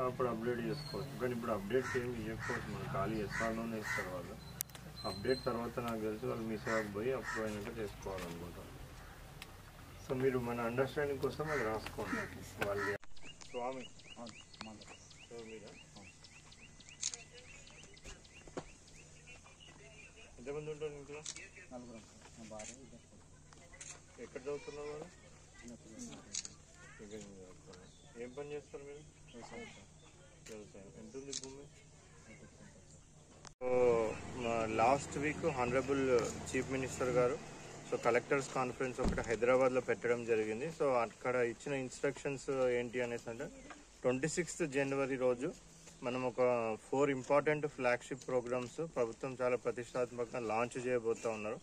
అప్పుడు అప్డేట్ చేసుకోవచ్చు. కానీ ఇప్పుడు అప్డేట్స్ ఏమి ఇవ్వకపోవచ్చు, మనం ఖాళీ ఎస్ఆర్లోనే ఇస్తారు వాళ్ళు. అప్డేట్ తర్వాత నాకు తెలిసి వాళ్ళు మీ సేవకు పోయి అప్రూవ్ అయినాక చేసుకోవాలనుకుంటారు. సో మీరు మన అండర్స్టాండింగ్ కోసం అది రాసుకోండి. వాళ్ళు స్వామి మీరా ఎంతమంది ఉంటారు ఇంట్లో? ఎక్కడ చదువుతున్నారు వాళ్ళు? ఏం పని చేస్తారు మీరు? వ్యవసాయం. ఎంత ఉంది భూమి? Last week honourable chief minister గారు కలెక్టర్స్ కాన్ఫరెన్స్ ఒకటి హైదరాబాద్లో పెట్టడం జరిగింది. సో అక్కడ ఇచ్చిన ఇన్స్ట్రక్షన్స్ ఏంటి అనేసి అంటే 26th జనవరి రోజు మనం ఒక 4 ఇంపార్టెంట్ ఫ్లాగ్షిప్ ప్రోగ్రామ్స్ ప్రభుత్వం చాలా ప్రతిష్టాత్మకంగా లాంచ్ చేయబోతూ ఉన్నారు.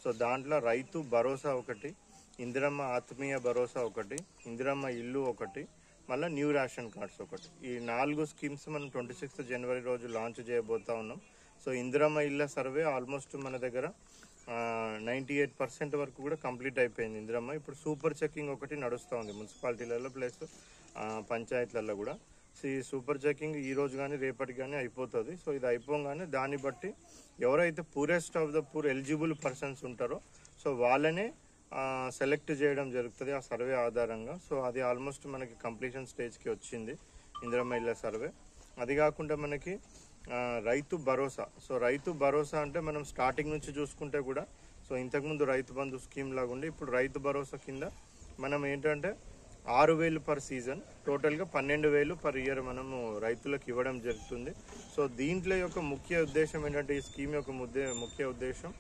సో దాంట్లో రైతు భరోసా ఒకటి, ఇందిరమ్మ ఆత్మీయ భరోసా ఒకటి, ఇందిరమ్మ ఇల్లు ఒకటి, మళ్ళీ న్యూ రేషన్ కార్డ్స్ ఒకటి. ఈ 4 స్కీమ్స్ మనం 26th జనవరి రోజు లాంచ్ చేయబోతా ఉన్నాం. సో ఇందిరమ్మ ఇళ్ళ సర్వే ఆల్మోస్ట్ మన దగ్గర 98% వరకు కూడా కంప్లీట్ అయిపోయింది ఇందిరమ్మ. ఇప్పుడు సూపర్ చెకింగ్ ఒకటి నడుస్తూ ఉంది మున్సిపాలిటీలలో ప్లస్ పంచాయతీలలో కూడా. సో ఈ సూపర్ చెకింగ్ ఈ రోజు కానీ రేపటి కానీ అయిపోతుంది. సో ఇది అయిపోగానే దాన్ని బట్టి ఎవరైతే poorest of the poor eligible persons ఉంటారో సో వాళ్ళనే సెలెక్ట్ చేయడం జరుగుతుంది ఆ సర్వే ఆధారంగా. సో అది ఆల్మోస్ట్ మనకి కంప్లీషన్ స్టేజ్కి వచ్చింది ఇందిరమ్మ ఇళ్ళ సర్వే. అది కాకుండా మనకి రైతు భరోసా. సో రైతు భరోసా అంటే మనం స్టార్టింగ్ నుంచి చూసుకుంటే కూడా సో ఇంతకుముందు రైతు బంధు స్కీమ్ లాగా ఉండి ఇప్పుడు రైతు భరోసా కింద మనం ఏంటంటే 6,000 పర్ సీజన్, టోటల్గా 12,000 పర్ ఇయర్ మనము రైతులకు ఇవ్వడం జరుగుతుంది. సో దీంట్లో యొక్క ముఖ్య ఉద్దేశం ఏంటంటే ఈ స్కీమ్ యొక్క ముఖ్య ఉద్దేశం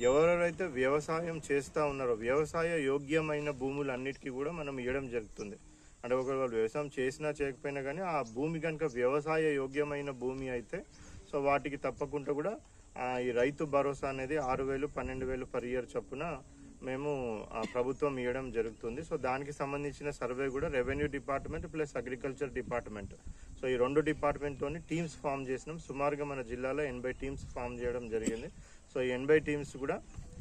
ఎవరెవరైతే వ్యవసాయం చేస్తూ ఉన్నారో వ్యవసాయ యోగ్యమైన భూములన్నిటికీ కూడా మనం ఇవ్వడం జరుగుతుంది. అంటే ఒకవేళ వాళ్ళు వ్యవసాయం చేసినా చేయకపోయినా కానీ ఆ భూమి కనుక వ్యవసాయ యోగ్యమైన భూమి అయితే సో వాటికి తప్పకుండా కూడా ఈ రైతు భరోసా అనేది 6,000, 12,000 పర్ ఇయర్ చొప్పున మేము ప్రభుత్వం ఇవ్వడం జరుగుతుంది. సో దానికి సంబంధించిన సర్వే కూడా revenue department plus agriculture department, so ఈ 2 డిపార్ట్మెంట్తోని టీమ్స్ ఫామ్ చేసినాం. సుమారుగా మన జిల్లాలో 80 టీమ్స్ ఫామ్ చేయడం జరిగింది. సో 80 టీమ్స్ కూడా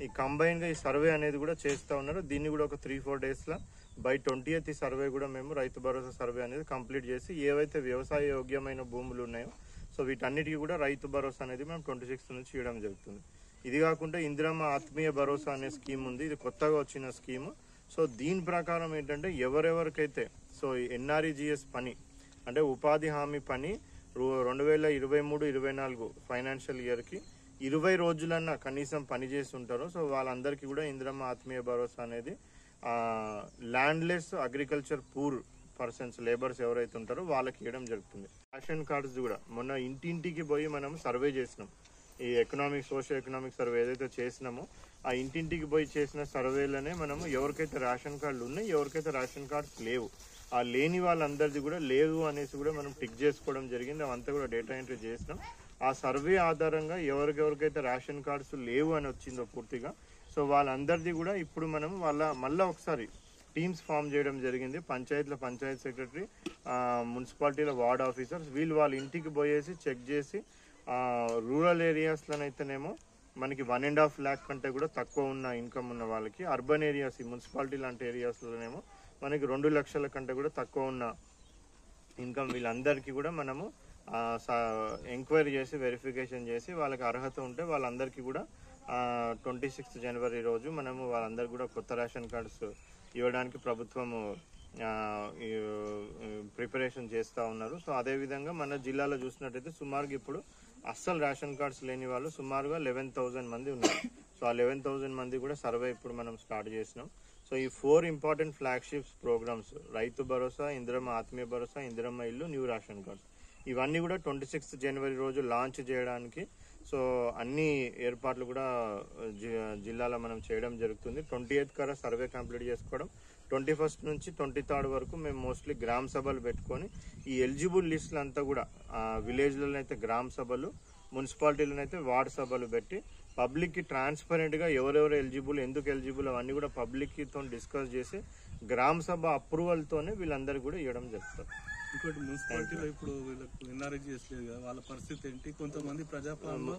ఈ కంబైన్గా ఈ సర్వే అనేది కూడా చేస్తూ ఉన్నారు. దీన్ని కూడా ఒక 3-4 డేస్లో బై 20th ఈ సర్వే కూడా మేము రైతు భరోసా సర్వే అనేది కంప్లీట్ చేసి ఏవైతే వ్యవసాయ యోగ్యమైన భూములు ఉన్నాయో సో వీటన్నిటికీ కూడా రైతు భరోసా అనేది మేము 26th నుంచి ఇవ్వడం జరుగుతుంది. ఇది కాకుండా ఇందిరమ్మ ఆత్మీయ భరోసా అనే స్కీమ్ ఉంది. ఇది కొత్తగా వచ్చిన స్కీము. సో దీని ప్రకారం ఏంటంటే ఎవరెవరికైతే సో ఎన్ఆర్ఈజీఎస్ పని అంటే ఉపాధి హామీ పని 2023-24 ఫైనాన్షియల్ ఇయర్కి 20 రోజులన్నా కనీసం పని చేసి ఉంటారో సో వాళ్ళందరికీ కూడా ఇందిరమ్మ ఆత్మీయ భరోసా అనేది landless agriculture poor persons labours ఎవరైతే ఉంటారో వాళ్ళకి ఇవ్వడం జరుగుతుంది. రేషన్ కార్డ్స్ కూడా మొన్న ఇంటింటికి పోయి మనం సర్వే చేసినాం. ఈ సోషల్ ఎకనామిక్ సర్వే ఏదైతే చేసినామో ఆ ఇంటింటికి పోయి చేసిన సర్వేలోనే మనము ఎవరికైతే రేషన్ కార్డులు ఉన్నాయి ఎవరికైతే రేషన్ కార్డ్స్ లేవు ఆ లేని వాళ్ళందరిది కూడా లేవు అనేసి కూడా మనం టిక్ చేసుకోవడం జరిగింది. అవంతా కూడా డేటా ఎంట్రీ చేసినాం. ఆ సర్వే ఆధారంగా ఎవరికెవరికైతే రేషన్ కార్డ్స్ లేవు అని వచ్చిందో పూర్తిగా సో వాళ్ళందరిది కూడా ఇప్పుడు మనం మళ్ళీ ఒకసారి టీమ్స్ ఫామ్ చేయడం జరిగింది. పంచాయతీలో పంచాయత్ సెక్రటరీ, మున్సిపాలిటీలో వార్డ్ ఆఫీసర్స్ వీళ్ళు వాళ్ళ ఇంటికి పోయేసి చెక్ చేసి రూరల్ ఏరియాస్లోనైతేనేమో మనకి 1.5 lakh కంటే కూడా తక్కువ ఉన్న ఇన్కమ్ ఉన్న వాళ్ళకి, అర్బన్ ఏరియాస్ ఈ మున్సిపాలిటీ లాంటి ఏరియాస్లోనేమో మనకి 2 లక్షల కంటే కూడా తక్కువ ఉన్న ఇన్కమ్ వీళ్ళందరికీ కూడా మనము ఎంక్వైరీ చేసి వెరిఫికేషన్ చేసి వాళ్ళకి అర్హత ఉంటే వాళ్ళందరికీ కూడా 26th జనవరి రోజు మనము వాళ్ళందరికీ కూడా కొత్త రేషన్ కార్డ్స్ ఇవ్వడానికి ప్రభుత్వము ప్రిపరేషన్ చేస్తూ ఉన్నారు. సో అదేవిధంగా మన జిల్లాలో చూసినట్టయితే సుమారుగా ఇప్పుడు అస్సలు రేషన్ కార్డ్స్ లేని వాళ్ళు సుమారుగా 11,000 మంది ఉన్నారు. సో ఆ 11,000 మంది కూడా సర్వే ఇప్పుడు మనం స్టార్ట్ చేసినాం. సో ఈ 4 important flagships programmes Rythu Bharosa, Indiramma ఆత్మీయ భరోసా, ఇందిరమ్మ ఇల్లు, న్యూ రేషన్ కార్డ్ ఇవన్నీ కూడా 26th జనవరి రోజు లాంచ్ చేయడానికి సో అన్ని ఏర్పాట్లు కూడా జిల్లాలో మనం చేయడం జరుగుతుంది. 28th కల్లా సర్వే కంప్లీట్ చేసుకోవడం, 21st నుంచి 23rd వరకు మేము మోస్ట్లీ గ్రామ సభలు పెట్టుకొని ఈ ఎలిజిబుల్ లిస్టులు అంతా కూడా విలేజ్లోనైతే గ్రామ సభలు, మున్సిపాలిటీలోనైతే వార్డు సభలు పెట్టి పబ్లిక్కి ట్రాన్స్పరెంట్గా ఎవరెవరు ఎలిజిబుల్, ఎందుకు ఎలిజిబుల్ అవన్నీ కూడా పబ్లిక్తో డిస్కస్ చేసి గ్రామ సభ అప్రూవల్తోనే వీళ్ళందరికీ కూడా ఇవ్వడం జరుగుతుంది. ఇంకోటి మున్సిపాలిటీలో ఇప్పుడు వీళ్ళకు ఎన్ఆర్ఐజీఎస్ లేదు కదా, వాళ్ళ పరిస్థితి ఏంటి? కొంతమంది ప్రజాపాలనలో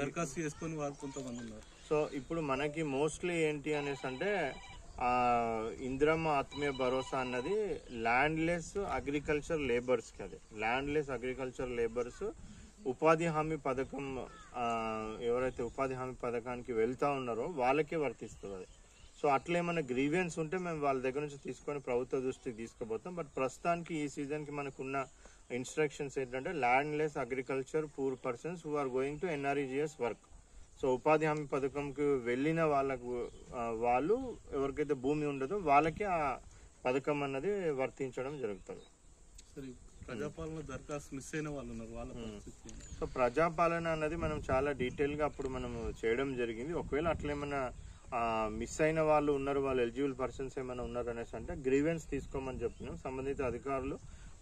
దరఖాస్తు చేసుకొని వాళ్ళు కొంతమంది ఉన్నారు. సో ఇప్పుడు మనకి మోస్ట్లీ ఏంటి అనేసి అంటే ఇందిరమ్మ ఆత్మీయ భరోసా అన్నది ల్యాండ్లెస్ అగ్రికల్చర్ లేబర్స్కి, అది ల్యాండ్లెస్ అగ్రికల్చర్ లేబర్స్ ఉపాధి హామీ పథకం, ఎవరైతే ఉపాధి హామీ పథకానికి వెళ్తా ఉన్నారో వాళ్ళకే వర్తిస్తుంది అది. సో అట్లా ఏమైనా గ్రీవియన్స్ ఉంటే మేము వాళ్ళ దగ్గర నుంచి తీసుకొని ప్రభుత్వ దృష్టికి తీసుకుపోతాం. బట్ ప్రస్తుతానికి ఈ సీజన్కి మనకున్న ఇన్స్ట్రక్షన్స్ ఏంటంటే landless agriculture poor persons who are going to NREGS work. So ఉపాధి హామీ పథకంకి వెళ్ళిన వాళ్ళకు వాళ్ళు ఎవరికైతే భూమి ఉండదో వాళ్ళకి ఆ పథకం అన్నది వర్తించడం జరుగుతుంది. ప్రజాపాలన దరఖాస్తు మిస్ అయిన వాళ్ళు ఉన్నారు, వాళ్ళ పరిస్థితి ఏంటి? సో ప్రజాపాలన అన్నది మనం చాలా డీటెయిల్గా అప్పుడు మనం చేయడం జరిగింది. ఒకవేళ అట్లా ఏమైనా మిస్ అయిన వాళ్ళు ఉన్నారు, వాళ్ళు ఎలిజిబుల్ పర్సన్స్ ఏమైనా ఉన్నారు అనేసి అంటే గ్రీవెన్స్ తీసుకోమని చెప్పినాం. సంబంధిత అధికారులు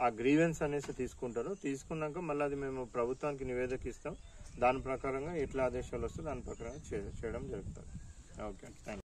ఆ గ్రీవెన్స్ అనేసి తీసుకుంటారు. తీసుకున్నాక మళ్ళీ అది మేము ప్రభుత్వానికి నివేదిక ఇస్తాం. దాని ప్రకారంగా ఎట్లా ఆదేశాలు వస్తే దాని ప్రకారంగా చేయడం జరుగుతుంది. Okay, thank you.